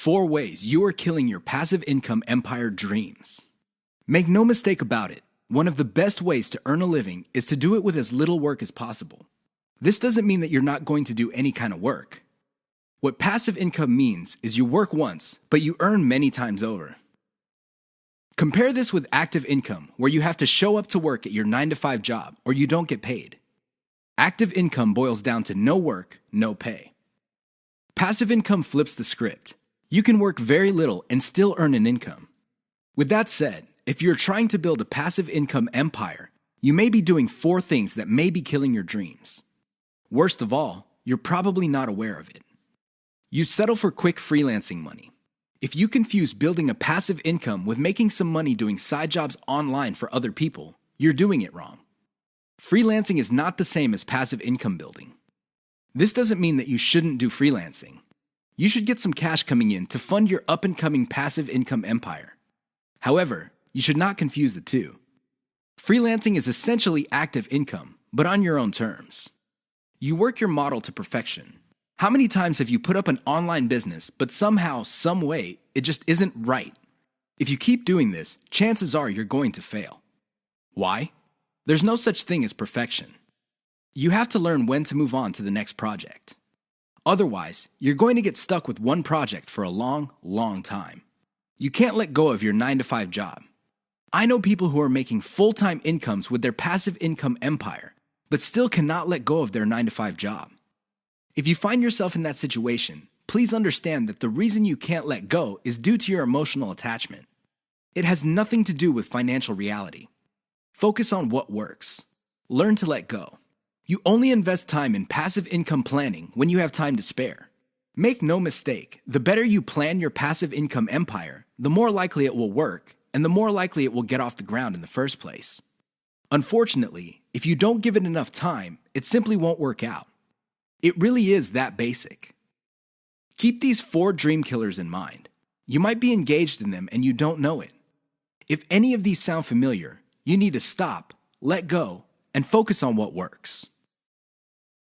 4 ways you are killing your passive income empire dreams. Make no mistake about it, one of the best ways to earn a living is to do it with as little work as possible. This doesn't mean that you're not going to do any kind of work. What passive income means is you work once, but you earn many times over. Compare this with active income, where you have to show up to work at your 9-to-5 job or you don't get paid. Active income boils down to no work, no pay. Passive income flips the script. You can work very little and still earn an income. With that said, if you're trying to build a passive income empire, you may be doing 4 things that may be killing your dreams. Worst of all, you're probably not aware of it. You settle for quick freelancing money. If you confuse building a passive income with making some money doing side jobs online for other people, you're doing it wrong. Freelancing is not the same as passive income building. This doesn't mean that you shouldn't do freelancing. You should get some cash coming in to fund your up-and-coming passive income empire. However, you should not confuse the two. Freelancing is essentially active income, but on your own terms. You work your model to perfection. How many times have you put up an online business, but somehow, some way, it just isn't right? If you keep doing this, chances are you're going to fail. Why? There's no such thing as perfection. You have to learn when to move on to the next project. Otherwise, you're going to get stuck with one project for a long, long time. You can't let go of your 9-to-5 job. I know people who are making full-time incomes with their passive income empire, but still cannot let go of their 9-to-5 job. If you find yourself in that situation, please understand that the reason you can't let go is due to your emotional attachment. It has nothing to do with financial reality. Focus on what works. Learn to let go. You only invest time in passive income planning when you have time to spare. Make no mistake, the better you plan your passive income empire, the more likely it will work, and the more likely it will get off the ground in the first place. Unfortunately, if you don't give it enough time, it simply won't work out. It really is that basic. Keep these 4 dream killers in mind. You might be engaged in them and you don't know it. If any of these sound familiar, you need to stop, let go, and focus on what works.